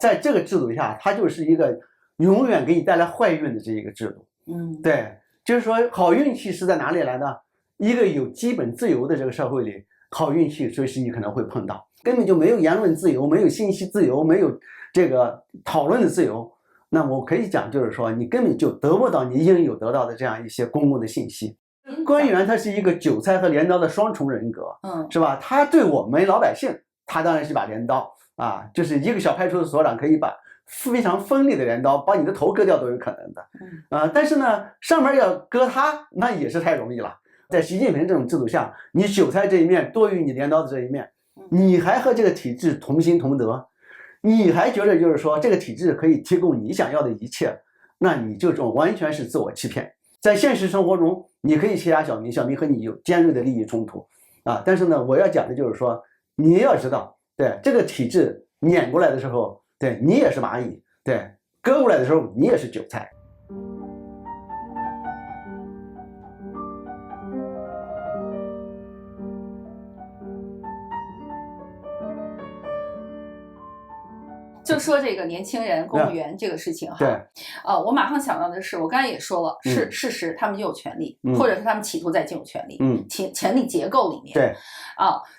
在这个制度下，它就是一个永远给你带来坏运的这一个制度。对，就是说好运气是在哪里来的？一个有基本自由的这个社会里，好运气随时你可能会碰到，根本就没有言论自由，没有信息自由，没有这个讨论的自由。那我可以讲，就是说你根本就得不到你应有得到的这样一些公共的信息。官员他是一个韭菜和镰刀的双重人格，是吧？他对我们老百姓，他当然是把镰刀啊，就是一个小派出所所长可以把非常锋利的镰刀把你的头割掉都有可能的，但是呢，上面要割他，那也是太容易了。在习近平这种制度下，你韭菜这一面多于你镰刀的这一面，你还和这个体制同心同德，你还觉得就是说这个体制可以提供你想要的一切，那你这种完全是自我欺骗。在现实生活中，你可以欺压小民，小民和你有尖锐的利益冲突啊。但是呢，我要讲的就是说，你要知道，对这个体制碾过来的时候，对你也是蚂蚁，对割过来的时候，你也是韭菜。就说这个年轻人公务员这个事情哈，对，我马上想到的是，我刚才也说了，是事实，他们就有权利，或者是他们企图在进入权利，权力结构里面，对，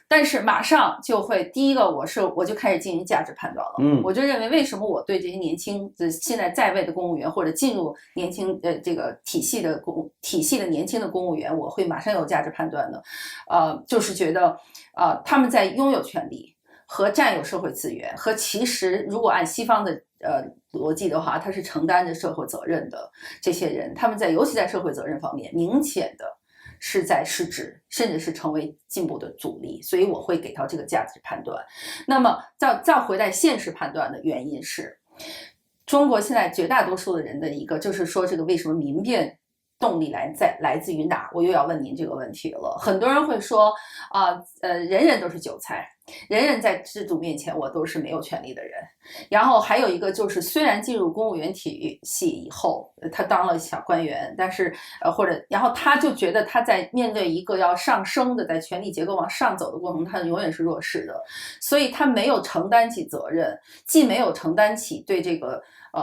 但是马上就会，第一个我就开始进行价值判断了，我就认为为什么我对这些年轻的现在在位的公务员或者进入年轻这个体系的年轻的公务员，我会马上有价值判断呢？就是觉得他们在拥有权利和占有社会资源，和其实如果按西方的逻辑的话，他是承担着社会责任的这些人，他们尤其在社会责任方面，明显的是在失职，甚至是成为进步的阻力，所以我会给到这个价值判断。那么再回来现实判断的原因是，中国现在绝大多数的人的一个就是说，这个为什么民变动力来自于哪？我又要问您这个问题了。很多人会说人人都是韭菜，人人在制度面前我都是没有权利的人。然后还有一个就是，虽然进入公务员体系以后，他当了小官员，但是然后他就觉得他在面对一个要上升的，在权力结构往上走的过程中，他永远是弱势的，所以他没有承担起责任，既没有承担起对这个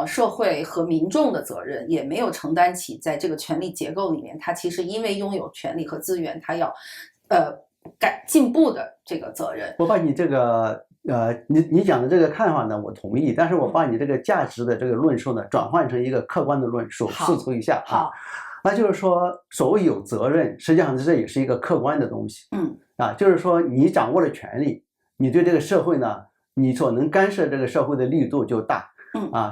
社会和民众的责任，也没有承担起在这个权力结构里面，他其实因为拥有权力和资源，他要进步的这个责任。我把你这个你讲的这个看法呢，我同意，但是我把你这个价值的这个论述呢，转换成一个客观的论述，试图一下好，那就是说，所谓有责任，实际上这也是一个客观的东西。就是说你掌握了权力，你对这个社会呢，你所能干涉这个社会的力度就大。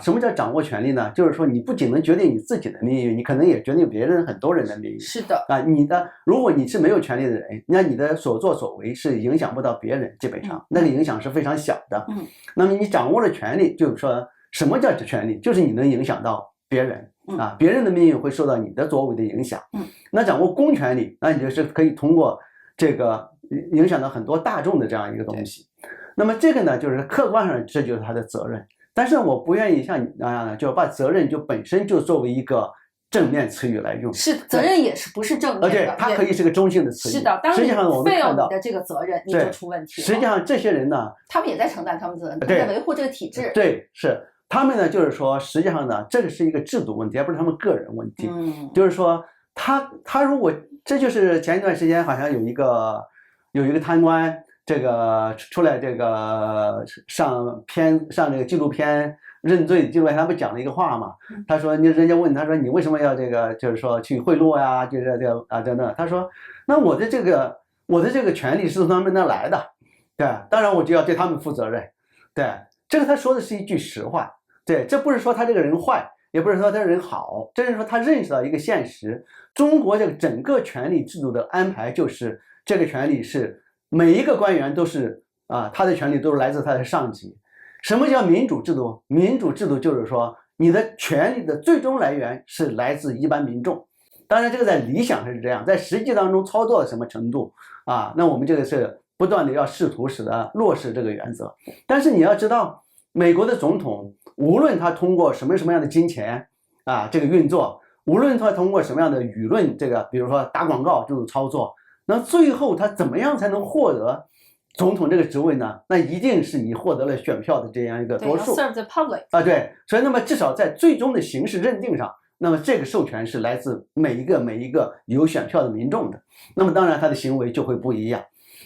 什么叫掌握权力呢？就是说你不仅能决定你自己的命运，你可能也决定别人很多人的命运。是的如果你是没有权利的人，那你的所作所为是影响不到别人，基本上那个影响是非常小的。那么你掌握了权力，就是说什么叫权力？就是你能影响到别人别人的命运会受到你的作为的影响。那掌握公权力，那你就是可以通过这个影响到很多大众的这样一个东西。那么这个呢，就是客观上这就是他的责任。但是我不愿意像你那样呢，就把责任就本身就作为一个正面词语来用。是责任也是不是正面的，而且它可以是个中性的词语。是的，当你废了你的这个责任，你就出问题了。实际上这些人呢，他们也在承担他们责任，在维护这个体制。对，是他们呢，就是说，实际上呢，这个是一个制度问题，而不是他们个人问题。就是说，他如果这就是前一段时间好像有一个贪官。这个出来这个上这个纪录片认罪纪录片，他不讲了一个话嘛？他说人家问他说你为什么要这个就是说去贿赂呀？就是这个等等。他说那我的这个权利是从他们那来的，对，当然我就要对他们负责任。对，这个他说的是一句实话。对，这不是说他这个人坏，也不是说他人好，这是说他认识到一个现实：中国这个整个权力制度的安排就是这个权利是。每一个官员都是他的权利都是来自他的上级。什么叫民主制度？民主制度就是说，你的权利的最终来源是来自一般民众。当然，这个在理想上是这样，在实际当中操作到什么程度那我们这个是不断的要试图使得落实这个原则。但是你要知道，美国的总统无论他通过什么样的金钱这个运作，无论他通过什么样的舆论这个，比如说打广告这种操作。那最后他怎么样才能获得总统这个职位呢，那一定是你获得了选票的这样一个多数。serve the public 啊，对，所以那么至少在最终的形式认定上，那么这个授权是来自每一个有选票的民众的。那么当然他的行为就会不一样。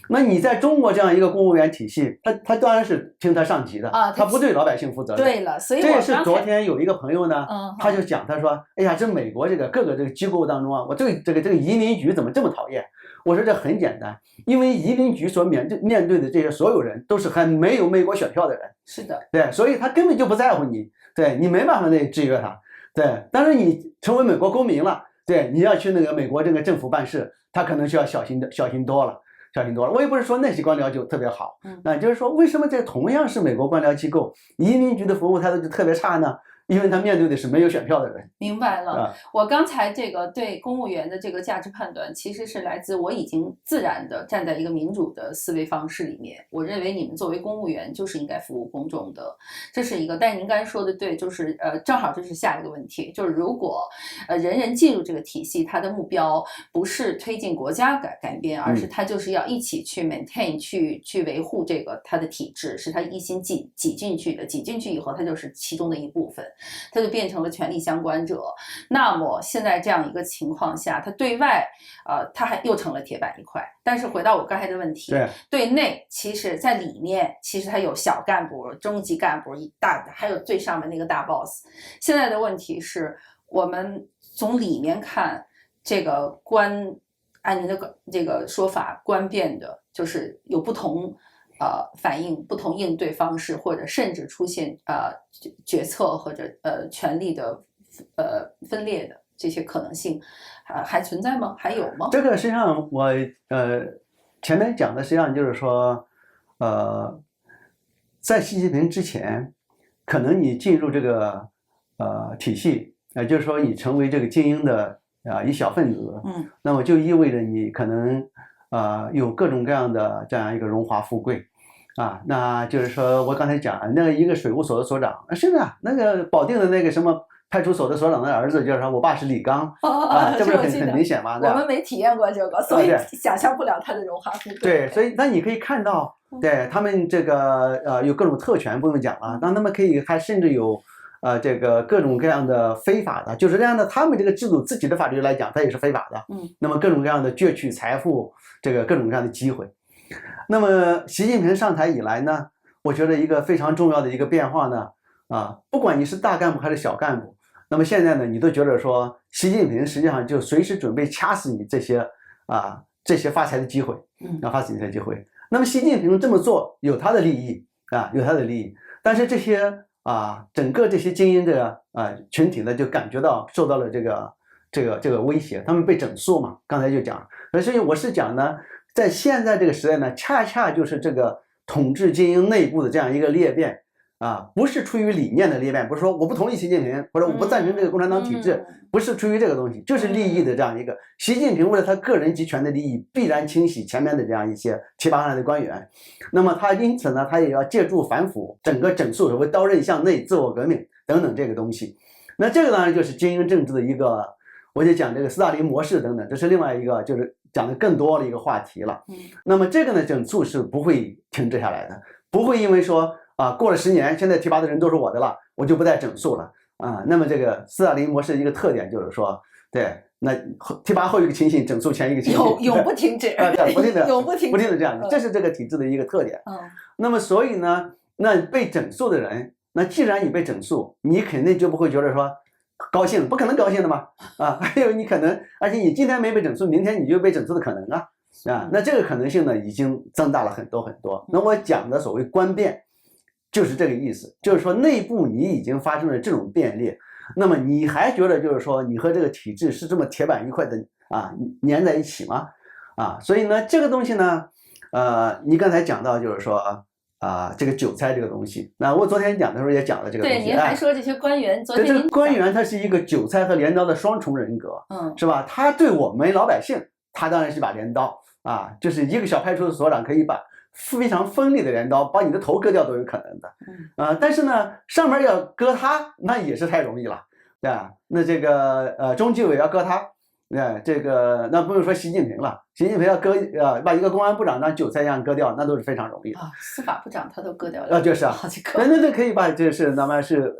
那你在中国这样一个公务员体系，他当然是听他上级的啊，他不对老百姓负责的。对了，所以这也是昨天有一个朋友呢，他就讲，他说，哎呀，这美国这个各个这个机构当中啊，我对这个移民局怎么这么讨厌？我说这很简单，因为移民局所面对的这些所有人都是还没有美国选票的人。是的，对，所以他根本就不在乎你，对你没办法那制约他。对，但是你成为美国公民了，对，你要去那个美国这个政府办事，他可能需要小心多了。我也不是说那些官僚就特别好，就是说为什么这同样是美国官僚机构，移民局的服务态度就特别差呢？因为他面对的是没有选票的人。明白了，我刚才这个对公务员的这个价值判断，其实是来自我已经自然的站在一个民主的思维方式里面。我认为你们作为公务员就是应该服务公众的，这是一个。但您刚才说的对，就是正好这是下一个问题，就是如果人人进入这个体系，他的目标不是推进国家改变，而是他就是要一起去 maintain 去维护这个他的体制，是他一心挤进去的，挤进去以后，他就是其中的一部分。他就变成了权力相关者。那么现在这样一个情况下，他对外他还又成了铁板一块。但是回到我刚才的问题，对内其实在里面其实他有小干部、中级干部、还有最上面那个大 boss。现在的问题是我们从里面看，这个按您的这个说法，官变的就是有不同反应、不同应对方式，或者甚至出现决策或者权力的分裂的这些可能性，还存在吗？还有吗？这个实际上我前面讲的实际上就是说，在习近平之前，可能你进入这个体系，就是说你成为这个精英的一小分子，那么就意味着你可能有各种各样的这样一个荣华富贵。那就是说我刚才讲那个一个水务所的所长，是的，那个保定的那个什么派出所的所长的儿子，就是说我爸是李刚这不是很明显吗？我们没体验过这个，所以想象不了他的荣华富贵。对，所以那你可以看到，对他们这个有各种特权不用讲了，那他们可以还甚至有这个各种各样的非法的，就是这样的，他们这个制度自己的法律来讲，它也是非法的。那么各种各样的攫取财富，这个各种各样的机会。那么习近平上台以来呢，我觉得一个非常重要的一个变化呢，不管你是大干部还是小干部，那么现在呢，你都觉得说习近平实际上就随时准备掐死你这些发财的机会，发死你的机会。那么习近平这么做有他的利益有他的利益，但是这些整个这些精英的群体呢，就感觉到受到了这个威胁，他们被整肃嘛，刚才就讲，所以我是讲呢。在现在这个时代呢，恰恰就是这个统治精英内部的这样一个裂变不是出于理念的裂变，不是说我不同意习近平或者我不赞成这个共产党体制，不是出于这个东西，就是利益的这样一个。习近平为了他个人集权的利益，必然清洗前面的这样一些七八万的官员，那么他因此呢，他也要借助反腐，整个整肃，所谓刀刃向内、自我革命等等这个东西。那这个当然就是精英政治的一个，我就讲这个斯大林模式等等，这是另外一个就是讲的更多的一个话题了。那么这个呢，整肃是不会停止下来的，不会因为说过了10年，现在提拔的人都是我的了，我就不再整肃了那么这个斯大林模式的一个特点就是说，对，那提拔后一个亲信，整肃前一个亲信，永不停止不停的永不停止这样，这是这个体制的一个特点。那么所以呢，那被整肃的人，那既然你被整肃，你肯定就不会觉得说高兴，不可能高兴的嘛还有你可能，而且你今天没被整肃，明天你就被整肃的可能那这个可能性呢已经增大了很多很多。那我讲的所谓官变就是这个意思，就是说内部你已经发生了这种变裂，那么你还觉得就是说你和这个体制是这么铁板一块的粘在一起吗所以呢这个东西呢你刚才讲到就是说这个韭菜这个东西，那我昨天讲的时候也讲了这个东西。对，您还说这些官员，昨天这个官员他是一个韭菜和镰刀的双重人格，是吧？他对我们老百姓，他当然是把镰刀就是一个小派出所所长可以把非常锋利的镰刀把你的头割掉都有可能的，但是呢，上面要割他，那也是太容易了，对吧？那这个中纪委要割他，这个那不用说习近平了，习近平要把一个公安部长当韭菜一样割掉，那都是非常容易的。司法部长他都割掉了，就是好几个。那可以把就是哪怕是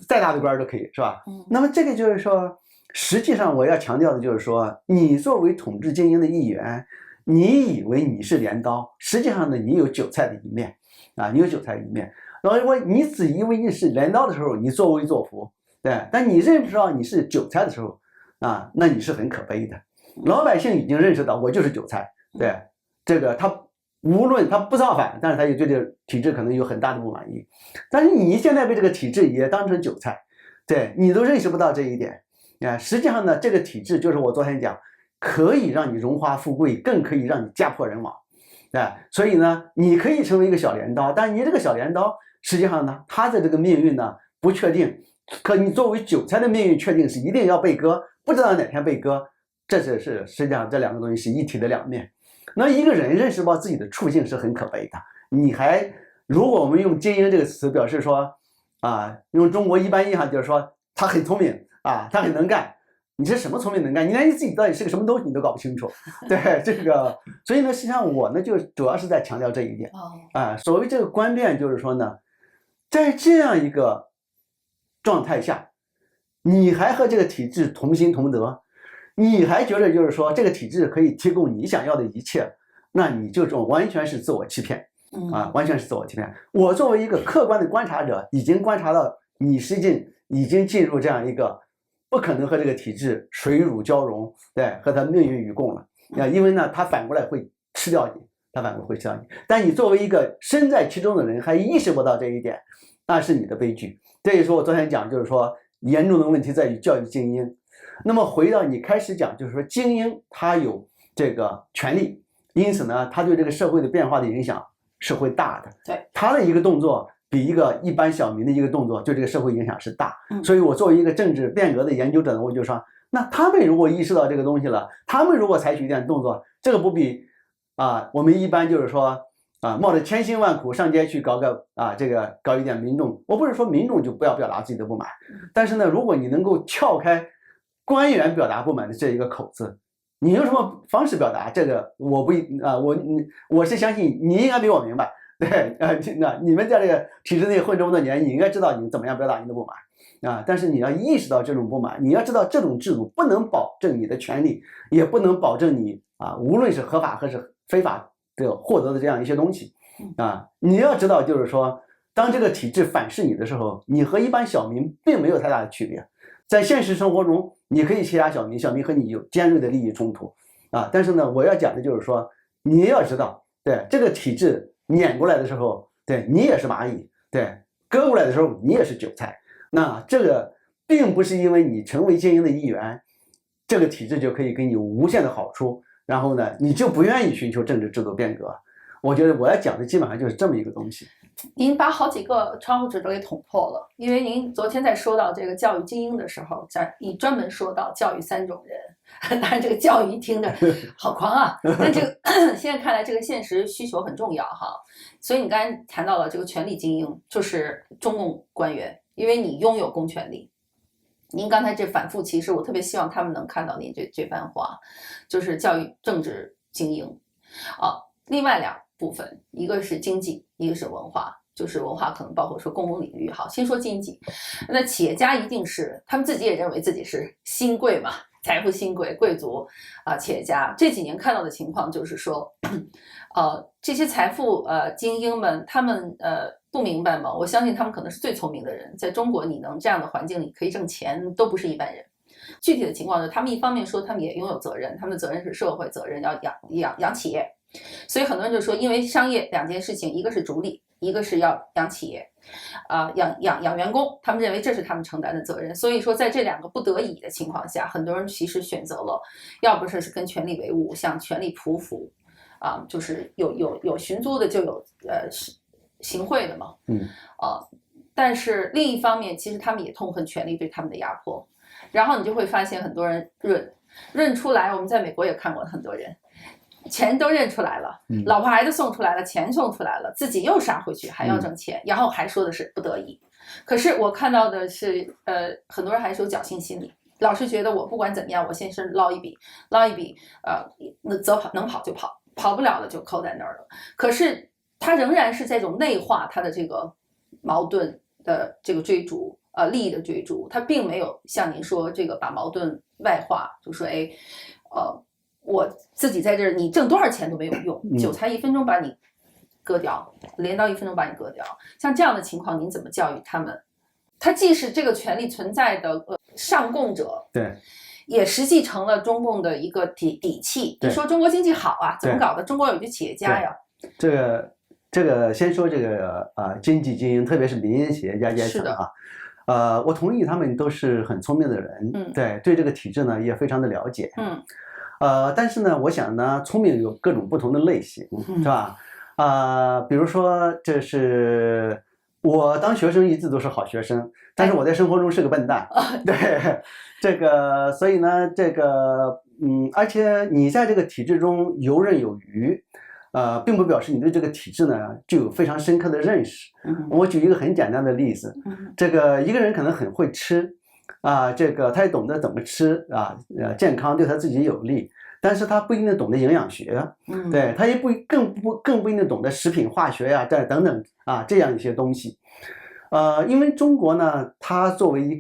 再大的官都可以，是吧？那么这个就是说，实际上我要强调的就是说，你作为统治精英的一员，你以为你是镰刀，实际上呢，你有韭菜的一面你有韭菜的一面。然后你只以为你是镰刀的时候，你作威作福，对，但你认不到你是韭菜的时候那你是很可悲的。老百姓已经认识到我就是韭菜，对，这个他无论他不造反，但是他也对这个体制可能有很大的不满意。但是你现在被这个体制也当成韭菜，对，你都认识不到这一点实际上呢，这个体制就是我昨天讲，可以让你荣华富贵，更可以让你家破人亡，所以呢，你可以成为一个小镰刀，但你这个小镰刀实际上呢，他的这个命运呢不确定，可你作为韭菜的命运确定是一定要被割，不知道哪天被割，这是实际上这两个东西是一体的两面。那一个人认识到自己的处境是很可悲的，你还如果我们用精英这个词表示说用中国一般印象就是说他很聪明他很能干，你是什么聪明能干？你连你自己到底是个什么东西你都搞不清楚。对这个，所以呢，实际上我呢就主要是在强调这一点所谓这个观变就是说呢，在这样一个状态下，你还和这个体制同心同德，你还觉得就是说这个体制可以提供你想要的一切，那你就这种完全是自我欺骗完全是自我欺骗。我作为一个客观的观察者，已经观察到你实际已经进入这样一个不可能和这个体制水乳交融，对，和他命运与共了因为呢，他反过来会吃掉你，但你作为一个身在其中的人，还意识不到这一点，那是你的悲剧。这也是我昨天讲，就是说严重的问题在于教育精英。那么回到你开始讲，就是说精英他有这个权利，因此呢，他对这个社会的变化的影响是会大的。对，他的一个动作比一个一般小民的一个动作对这个社会影响是大。所以我作为一个政治变革的研究者呢，我就说，那他们如果意识到这个东西了，他们如果采取一点动作，这个不比我们一般就是说冒着千辛万苦上街去搞个搞一点民众，我不是说民众就不要表达自己的不满，但是呢，如果你能够撬开官员表达不满的这一个口子，你用什么方式表达这个我是相信你应该比我明白，对你们在这个体制内混这么多年，你应该知道你怎么样表达你的不满但是你要意识到这种不满，你要知道这种制度不能保证你的权利，也不能保证你无论是合法还是非法的获得的这样一些东西你要知道就是说，当这个体制反噬你的时候，你和一般小民并没有太大的区别。在现实生活中，你可以欺压小民，小民和你有尖锐的利益冲突但是呢，我要讲的就是说，你要知道，对这个体制碾过来的时候，对你也是蚂蚁，对割过来的时候你也是韭菜。那这个并不是因为你成为精英的一员，这个体制就可以给你无限的好处，然后呢，你就不愿意寻求政治制度变革。我觉得我要讲的基本上就是这么一个东西。您把好几个窗户纸都给捅破了，因为您昨天在说到这个教育精英的时候，你专门说到教育三种人，当然这个教育一听着好狂但这个现在看来这个现实需求很重要所以你刚才谈到了这个权力精英，就是中共官员，因为你拥有公权力。您刚才这反复，其实我特别希望他们能看到您这番话，就是教育政治精英另外两部分，一个是经济，一个是文化，就是文化可能包括说公共领域先说经济，那企业家一定是他们自己也认为自己是新贵嘛，财富新贵，贵族企业家。这几年看到的情况就是说这些财富精英们，他们不明白吗？我相信他们可能是最聪明的人，在中国你能这样的环境里可以挣钱，都不是一般人。具体的情况是，他们一方面说他们也拥有责任，他们的责任是社会责任，要养企业。所以很多人就说，因为商业两件事情，一个是逐利，一个是要养企业养员工，他们认为这是他们承担的责任。所以说在这两个不得已的情况下，很多人其实选择了要不是跟权力为伍，向权力匍匐就是有寻租的，就有行贿的嘛但是另一方面，其实他们也痛恨权力对他们的压迫。然后你就会发现很多人认出来，我们在美国也看过很多人，钱都认出来了，老婆孩子送出来了，钱送出来了，自己又杀回去，还要挣钱，然后还说的是不得已。可是我看到的是很多人还是有侥幸心理，老是觉得我不管怎么样，我先是捞一笔，那能跑就跑，跑不了了就扣在那儿了。可是他仍然是这种内化他的这个矛盾的这个追逐，利益的追逐，他并没有像您说这个把矛盾外化，就说我自己在这儿，你挣多少钱都没有用，韭菜1分钟把你割掉，镰刀1分钟把你割掉。像这样的情况，您怎么教育他们？他既是这个权力存在的上供者，对，也实际成了中共的一个底气。你说中国经济好啊，怎么搞的？中国有句企业家呀。这个先说这个经济精英，特别是民营企业家阶层啊，我同意他们都是很聪明的人，对这个体制呢也非常的了解，但是呢，我想呢，聪明有各种不同的类型，是吧？比如说这是。我当学生一直都是好学生，但是我在生活中是个笨蛋。对，这个，所以呢，这个，而且你在这个体制中游刃有余，并不表示你对这个体制呢就有非常深刻的认识。我举一个很简单的例子，这个一个人可能很会吃，这个他也懂得怎么吃健康对他自己有利。但是他不一定懂得营养学，对，他也更不一定懂得食品化学呀，等等这样一些东西，因为中国呢，它作为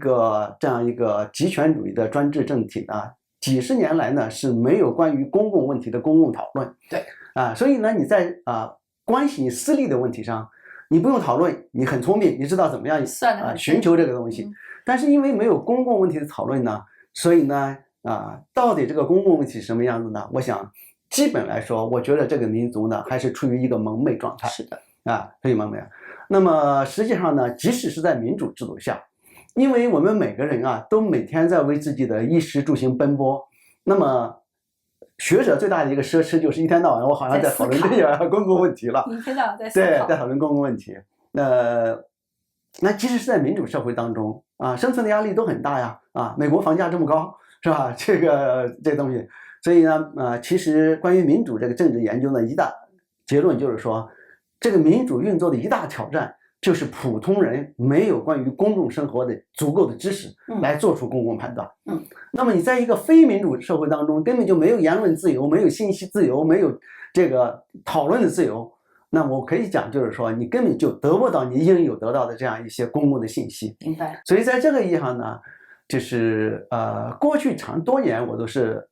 这样一个极权主义的专制政体呢，几十年来呢是没有关于公共问题的公共讨论，对，所以呢你在关系你私利的问题上，你不用讨论，你很聪明，你知道怎么样寻求这个东西，但是因为没有公共问题的讨论呢，所以呢。到底这个公共问题是什么样子呢？我想，基本来说，我觉得这个民族呢，还是处于一个蒙昧状态。是的，处于蒙昧。那么实际上呢，即使是在民主制度下，因为我们每个人都每天在为自己的衣食住行奔波。那么，学者最大的一个奢侈就是一天到晚我好像在讨论这些公共问题了。一天到晚在思考。对，在讨论公共问题。那即使是在民主社会当中生存的压力都很大呀。美国房价这么高。是吧？这东西，所以呢，其实关于民主这个政治研究呢，一大结论就是说，这个民主运作的一大挑战就是普通人没有关于公众生活的足够的知识来做出公共判断。那么你在一个非民主社会当中，根本就没有言论自由，没有信息自由，没有这个讨论的自由。那我可以讲，就是说，你根本就得不到你应有得到的这样一些公共的信息。明白。所以在这个意义上呢。就是过去多年我都是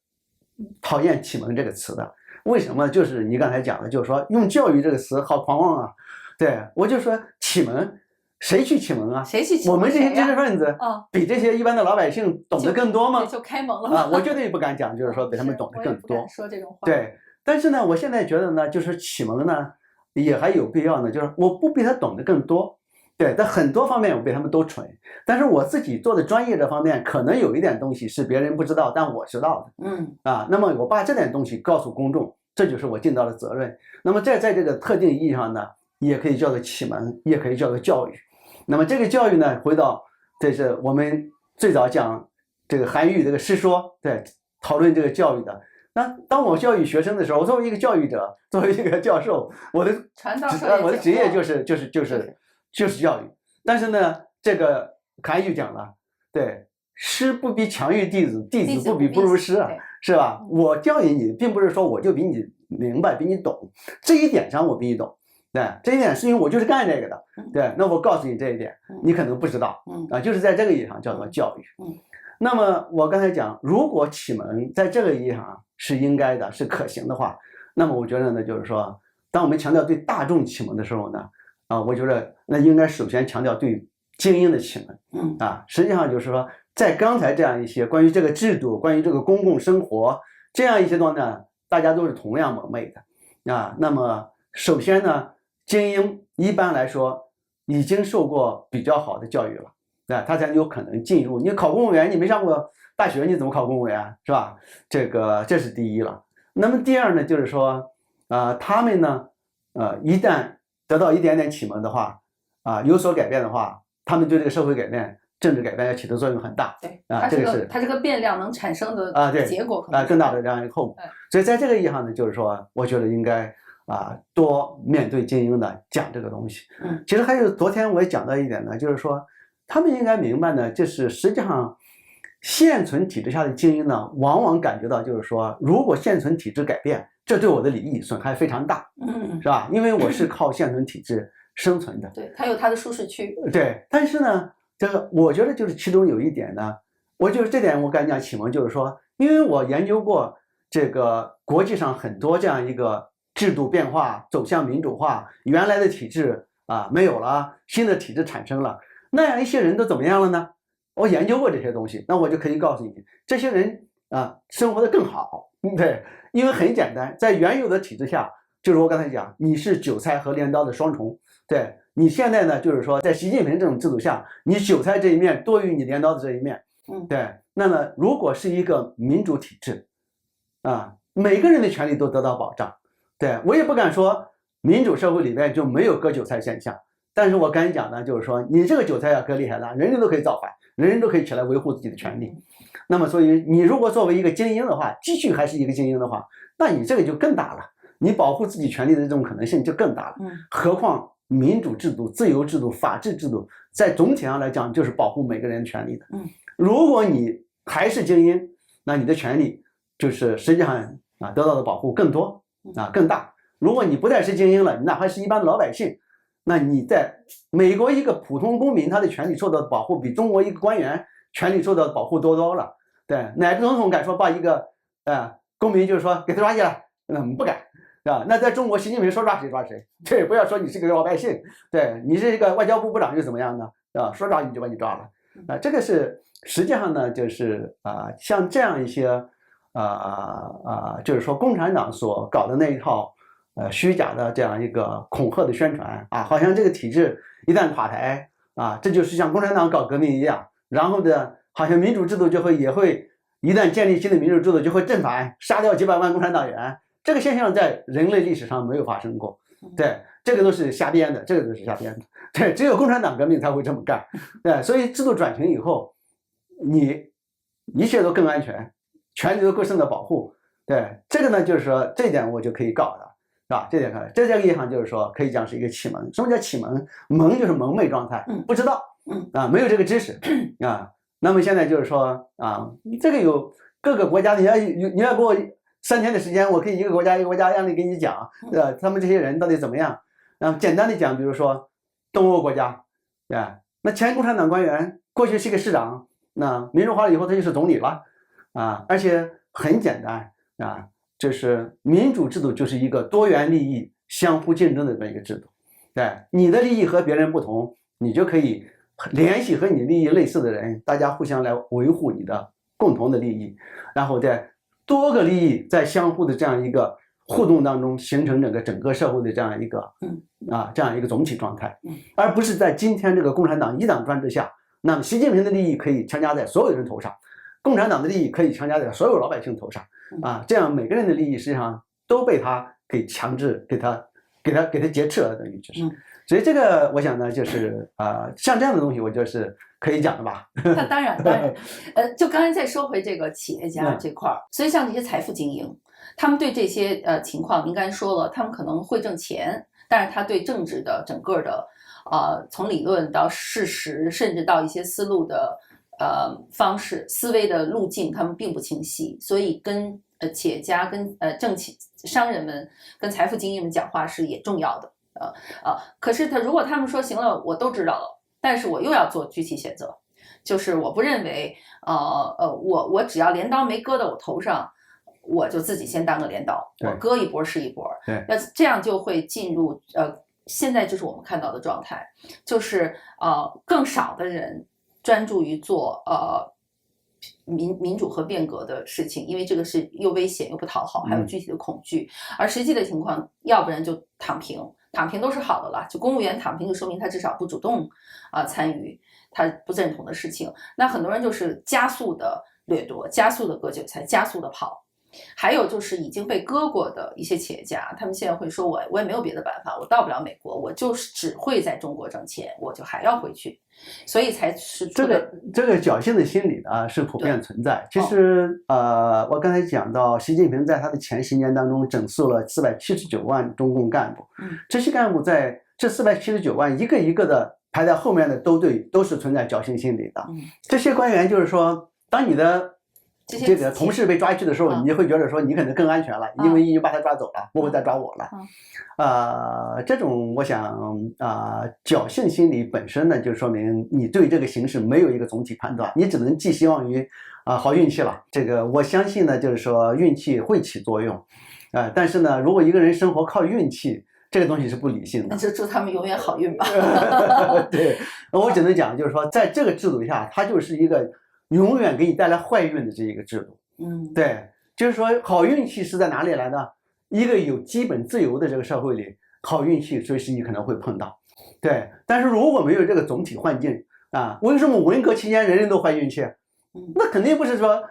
讨厌启蒙这个词的，为什么？就是你刚才讲的，就是说用教育这个词好狂妄啊。对，我就说启蒙，谁去启蒙啊？谁去启蒙？我们这些知识分子比这些一般的老百姓懂得更多吗？就开蒙了我绝对不敢讲，就是说比他们懂得更多。说这种话。对，但是呢，我现在觉得呢，就是启蒙呢也还有必要呢，就是我不比他懂得更多。对，在很多方面我比他们都蠢，但是我自己做的专业这方面可能有一点东西是别人不知道，但我知道的。那么我把这点东西告诉公众，这就是我尽到的责任。那么在这个特定意义上呢，也可以叫做启蒙，也可以叫做教育。那么这个教育呢，回到这是我们最早讲这个韩愈这个诗说，对，讨论这个教育的。那当我教育学生的时候，我作为一个教育者，作为一个教授，我的职业就是教育。但是呢，这个韩愈讲了，对，师不比强于弟子，弟子不比不如师啊，是吧？我教育你，并不是说我就比你明白，比你懂，这一点上我比你懂，对，这一点是因为我就是干这个的，对。那我告诉你这一点，你可能不知道就是在这个意义上叫做教育。那么我刚才讲，如果启蒙在这个意义上是应该的，是可行的话，那么我觉得呢，就是说，当我们强调对大众启蒙的时候呢，我觉得那应该首先强调对精英的启蒙。实际上就是说，在刚才这样一些关于这个制度、关于这个公共生活这样一些东西呢，大家都是同样蒙昧的那么首先呢，精英一般来说已经受过比较好的教育了。他才有可能进入。你考公务员，你没上过大学，你怎么考公务员，是吧？这是第一了。那么第二呢，就是说，他们呢，一旦得到一点点启蒙的话，有所改变的话，他们对这个社会改变、政治改变要起的作用很大。对，它这个变量能产生的结果更大的这样一个后果。所以在这个意义上呢，就是说，我觉得应该多面对精英的讲这个东西。其实还有昨天我也讲到一点呢，就是说。他们应该明白呢，就是实际上，现存体制下的精英呢，往往感觉到就是说，如果现存体制改变，这对我的利益损害非常大，是吧？因为我是靠现存体制生存的，对，它有它的舒适区，对。但是呢，这个我觉得就是其中有一点呢，我就是这点我敢讲启蒙，就是说，因为我研究过这个国际上很多这样一个制度变化走向民主化，原来的体制没有了，新的体制产生了，那样一些人都怎么样了呢？我研究过这些东西，那我就可以告诉你，这些人生活的更好，对，因为很简单，在原有的体制下，就是我刚才讲，你是韭菜和镰刀的双重，对，你现在呢，就是说在习近平这种制度下，你韭菜这一面多于你镰刀的这一面，对，那么如果是一个民主体制，每个人的权利都得到保障，对，我也不敢说民主社会里面就没有割韭菜现象，但是我敢讲呢，就是说你这个韭菜要割厉害了，人人都可以造反。人人都可以起来维护自己的权利，那么所以你如果作为一个精英的话，继续还是一个精英的话，那你这个就更大了，你保护自己权利的这种可能性就更大了。何况民主制度、自由制度、法治制度，在总体上来讲就是保护每个人权利的。如果你还是精英，那你的权利就是实际上得到的保护更多更大。如果你不再是精英了，你哪怕是一般的老百姓。那你在美国一个普通公民，他的权利受到的保护比中国一个官员权利受到的保护多了。对，哪个总统敢说把一个公民就是说给他抓起来？不敢，是吧？那在中国，习近平说抓谁抓谁。对，不要说你是个老百姓，对你是一个外交部部长又怎么样呢？说抓你就把你抓了。这个是实际上呢，就是像这样一些就是说共产党所搞的那一套。虚假的这样一个恐吓的宣传好像这个体制一旦垮台这就是像共产党搞革命一样，然后呢，好像民主制度也会一旦建立新的民主制度就会正反，杀掉几百万共产党员。这个现象在人类历史上没有发生过，对，这个都是瞎编的，这个都是瞎编的，对，只有共产党革命才会这么干，对，所以制度转型以后，你一切都更安全，权利都更受到保护，对，这个呢就是说这一点我就可以搞的。是吧？这点看，这个意义上就是说，可以讲是一个启蒙。什么叫启蒙？蒙就是蒙昧状态，不知道，没有这个知识那么现在就是说这个有各个国家，你要给我3天的时间，我可以一个国家一个国家让你给你讲，他们这些人到底怎么样？简单的讲，比如说东欧国家，那前共产党官员过去是个市长，那民主化了以后他就是总理了而且很简单就是民主制度就是一个多元利益相互竞争的这么一个制度，对，你的利益和别人不同，你就可以联系和你利益类似的人，大家互相来维护你的共同的利益，然后在多个利益在相互的这样一个互动当中，形成整个社会的这样一个这样一个总体状态，而不是在今天这个共产党一党专制下，那么习近平的利益可以强加在所有人头上，共产党的利益可以强加在所有老百姓头上。这样每个人的利益实际上都被他给强制给他劫持了，等于就是。所以这个我想呢，就是像这样的东西，我觉得是可以讲的吧。那当然，就刚才再说回这个企业家这块所以像这些财富精英，他们对这些情况，您刚才说了，他们可能会挣钱，但是他对政治的整个的从理论到事实，甚至到一些思路的方式、思维的路径，他们并不清晰，所以跟企业家、跟商人们、跟财富精英们讲话是也重要的。可是如果他们说行了，我都知道了，但是我又要做具体选择，就是我不认为我只要镰刀没割到我头上，我就自己先当个镰刀，我割一波是一波。那这样就会进入现在就是我们看到的状态，就是更少的人专注于做民主和变革的事情，因为这个是又危险又不讨好，还有具体的恐惧。而实际的情况，要不然就躺平，躺平都是好的了。就公务员躺平，就说明他至少不主动参与他不认同的事情。那很多人就是加速的掠夺，加速的割韭菜，加速的跑。还有就是已经被割过的一些企业家，他们现在会说我也没有别的办法，我到不了美国，我就是只会在中国挣钱，我就还要回去，所以才是这个侥幸的心理呢是普遍存在。其实我刚才讲到习近平在他的前10年当中整肃了479万中共干部，这些干部在这479万一个一个的排在后面的都是存在侥幸心理的。这些官员就是说当你的这个同事被抓去的时候，你会觉得说你可能更安全了，因为已经把他抓走了，不会再抓我了。这种我想侥幸心理本身呢，就说明你对这个形势没有一个总体判断，你只能寄希望于好运气了。这个我相信呢，就是说运气会起作用，但是呢，如果一个人生活靠运气，这个东西是不理性的。那就祝他们永远好运吧。对，我只能讲，就是说，在这个制度下，它就是一个永远给你带来坏运的这一个制度。对，就是说，好运气是在哪里来的？一个有基本自由的这个社会里，好运气随时你可能会碰到。对，但是如果没有这个总体环境为什么文革期间人人都坏运气？那肯定不是说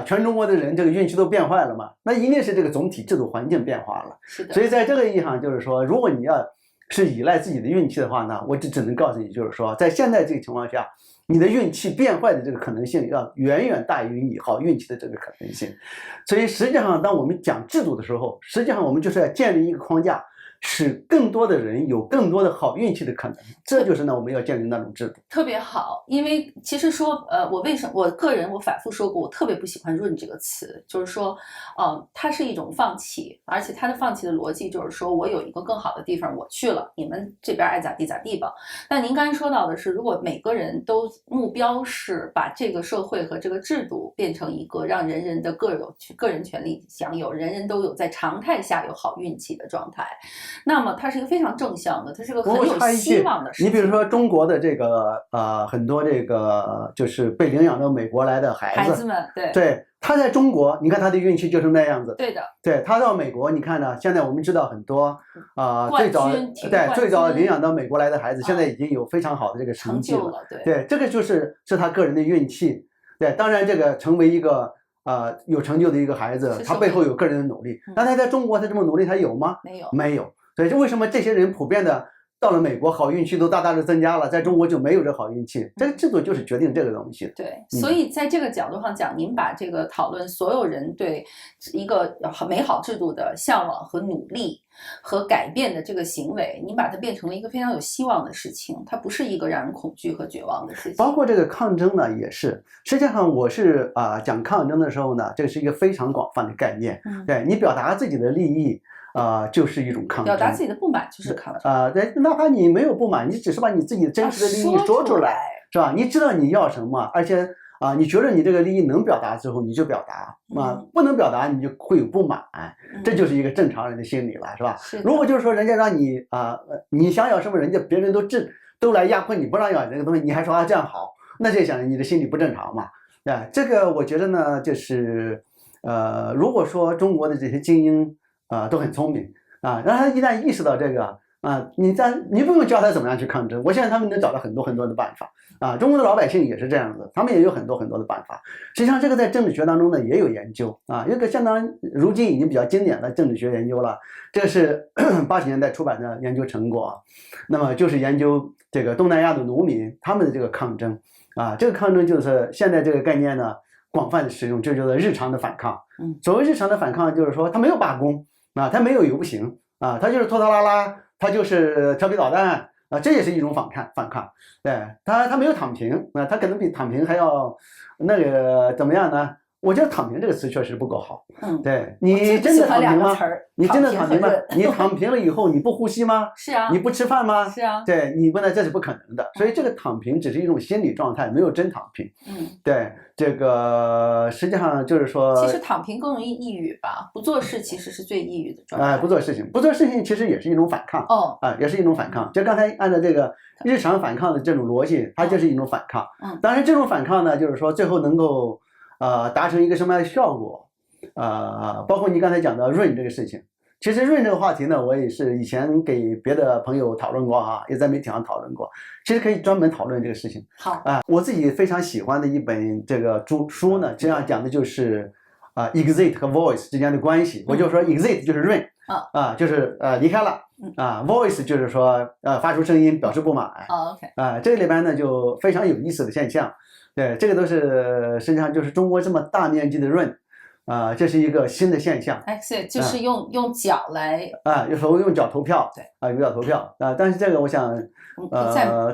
全中国的人这个运气都变坏了嘛，那一定是这个总体制度环境变化了。是的。所以在这个意义上，就是说，如果你要是依赖自己的运气的话呢，我只能告诉你，就是说，在现在这个情况下，你的运气变坏的这个可能性要远远大于你好运气的这个可能性。所以实际上，当我们讲制度的时候，实际上我们就是要建立一个框架，使更多的人有更多的好运气的可能，这就是呢我们要建立那种制度。特别好，因为其实说我为什么我个人我反复说过，我特别不喜欢润这个词，就是说它是一种放弃，而且它的放弃的逻辑就是说我有一个更好的地方我去了，你们这边爱咋地咋地吧。但您刚才说到的是，如果每个人都目标是把这个社会和这个制度变成一个让人人的个人权利享有，人人都有在常态下有好运气的状态，那么它是一个非常正向的，它是个很有希望的事情。你比如说中国的这个很多这个就是被领养到美国来的孩子们，对，他在中国，你看他的运气就是那样子。对的，对，他到美国，你看呢？现在我们知道很多最早领养到美国来的孩子，现在已经有非常好的这个成绩了。对，这个是他个人的运气。对，当然这个成为一个有成就的一个孩子，他背后有个人的努力。那他在中国他这么努力，他有吗？没有。所以为什么这些人普遍的到了美国好运气都大大的增加了，在中国就没有这好运气？这个制度就是决定这个东西。对，所以在这个角度上讲，您把这个讨论所有人对一个美好制度的向往和努力和改变的这个行为，您把它变成了一个非常有希望的事情，它不是一个让人恐惧和绝望的事情。包括这个抗争呢，也是。实际上我是讲抗争的时候呢，这是一个非常广泛的概念。对，你表达自己的利益。就是一种抗争，表达自己的不满就是抗争。对，哪怕你没有不满，你只是把你自己真实的利益说出来，是吧？你知道你要什么，而且你觉得你这个利益能表达之后，你就表达不能表达你就会有不满，这就是一个正常人的心理了，是吧？如果就是说人家让你你想要什么，人家别人都来压迫你，不让要这个东西，你还说这样好，那就想你的心理不正常嘛。这个我觉得呢，就是如果说中国的这些精英都很聪明让他一旦意识到这个你不用教他怎么样去抗争，我相信他们能找到很多很多的办法中国的老百姓也是这样子，他们也有很多很多的办法。实际上这个在政治学当中呢也有研究有个相当如今已经比较经典的政治学研究了，这个是80年代出版的研究成果，那么就是研究这个东南亚的农民他们的这个抗争这个抗争就是现在这个概念呢广泛的使用，就叫做日常的反抗。所谓日常的反抗就是说他没有罢工他没有游行他就是拖拖拉拉，他就是调皮捣蛋这也是一种反抗。对，他没有躺平他可能比躺平还要那个怎么样呢？我觉得躺平这个词确实不够好。对，你真的躺平吗？你真的躺平吗？你躺平了以后你不呼吸吗？是啊。你不吃饭吗？是啊。对，你不能，这是不可能的。所以这个躺平只是一种心理状态，没有真躺平。对，这个实际上就是说，其实躺平更容易抑郁吧，不做事其实是最抑郁的状态。不做事情其实也是一种反抗。也是一种反抗。就刚才按照这个日常反抗的这种逻辑，它就是一种反抗。当然这种反抗呢，就是说最后能够达成一个什么样的效果包括你刚才讲的润这个事情。其实润这个话题呢，我也是以前给别的朋友讨论过也在媒体上讨论过，其实可以专门讨论这个事情。好我自己非常喜欢的一本这个书呢，这样讲的就是exit 和 voice 之间的关系。我就说 exit 就是润就是离开了voice 就是说发出声音表示不满。OK 这个里边呢就非常有意思的现象。对，这个都是实际上就是中国这么大面积的润这是一个新的现象。就是用脚来有时候用脚投票，对用脚投票但是这个我想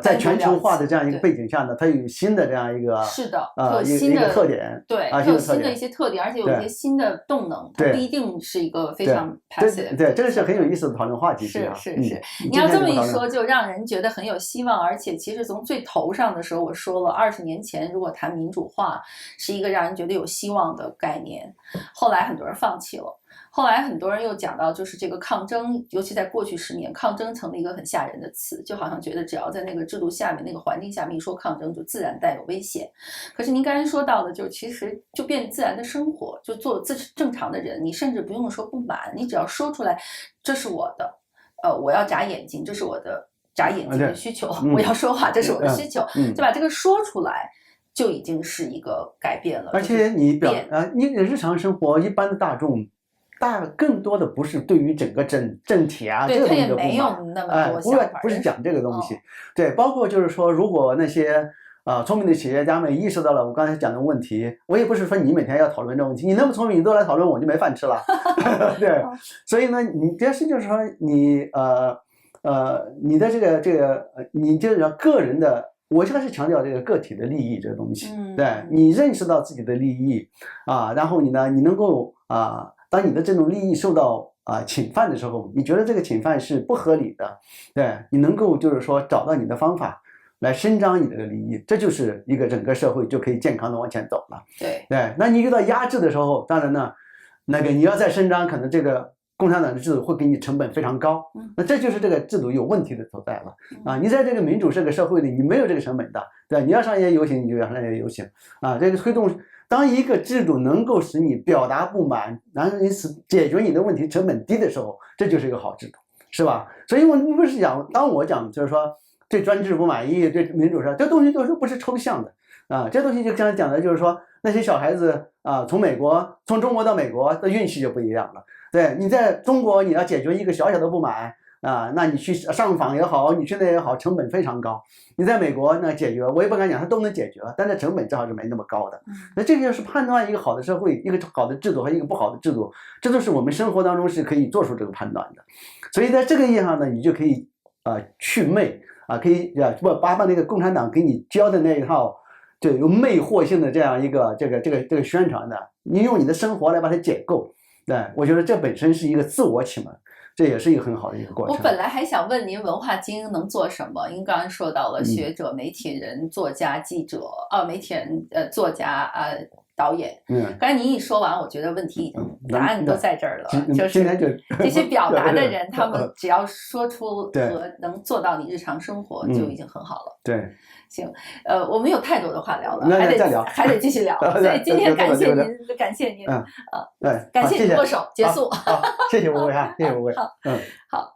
在全球化的这样一个背景下呢，它有新的这样一个是的一个特点，对，有新的一些特点，而且有一些新的动能，它不一定是一个非常 passive。对，这个是很有意思的讨论话题。是，你要这么一说，就让人觉得很有希望。而且其实从最头上的时候，我说了，20年前如果谈民主化是一个让人觉得有希望的概念，后来很多人放弃了。后来很多人又讲到，就是这个抗争，尤其在过去10年，抗争成了一个很吓人的词，就好像觉得只要在那个制度下面、那个环境下面一说抗争，就自然带有危险。可是您刚才说到的，就其实就变自然的生活，就做正常的人，你甚至不用说不满，你只要说出来，这是我的，我要眨眼睛，这是我的眨眼睛的需求，我要说话，这是我的需求，就把这个说出来。就已经是一个改变了，而且你你日常生活一般的大众。更多的不是对于整个政体这个东西的不满，没有那么多想法，不是讲这个东西，对，包括就是说，如果那些聪明的企业家们意识到了我刚才讲的问题，我也不是说你每天要讨论这个问题，你那么聪明，你都来讨论，我就没饭吃了，对，所以呢，你这是就是说你你的你就是个人的。我现在是强调这个个体的利益这个东西，对，你认识到自己的利益然后你能够当你的这种利益受到侵犯的时候，你觉得这个侵犯是不合理的，对，你能够就是说找到你的方法来伸张你的利益，这就是一个整个社会就可以健康的往前走了。对，那你遇到压制的时候，当然呢，你要再伸张，可能这个共产党的制度会给你成本非常高，那这就是这个制度有问题的所在了你在这个民主这个社会里，你没有这个成本的，对，你要上街游行，你就要上街游行这个推动。当一个制度能够使你表达不满，然后因此解决你的问题成本低的时候，这就是一个好制度，是吧？所以我不是讲，当我讲就是说对专制不满意，对民主上，这东西都是不是抽象的这东西就刚才讲的就是说那些小孩子从中国到美国的运气就不一样了。对，你在中国你要解决一个小小的不满那你去上访也好，你去那也好，成本非常高。你在美国解决，我也不敢讲它都能解决，但是成本正好是没那么高的。那这就是判断一个好的社会、一个好的制度和一个不好的制度，这都是我们生活当中是可以做出这个判断的。所以在这个意义上呢，你就可以去魅可以把那个共产党给你教的那一套就有魅惑性的这样一个这个宣传的，你用你的生活来把它解构。对，我觉得这本身是一个自我启蒙，这也是一个很好的一个过程。我本来还想问您文化精英能做什么，您刚刚说到了学者、媒体人、作家、记者媒体人、作家导演。刚才您一说完，我觉得问题已经答案都在这儿了，就是这些表达的人，他们只要说出和能做到你日常生活，就已经很好了。对。行，我们有太多的话聊了，还再聊，得继续聊。所以今天感谢您，感谢您对，感谢您握手，结束。谢谢吴伟谢谢吴伟。好，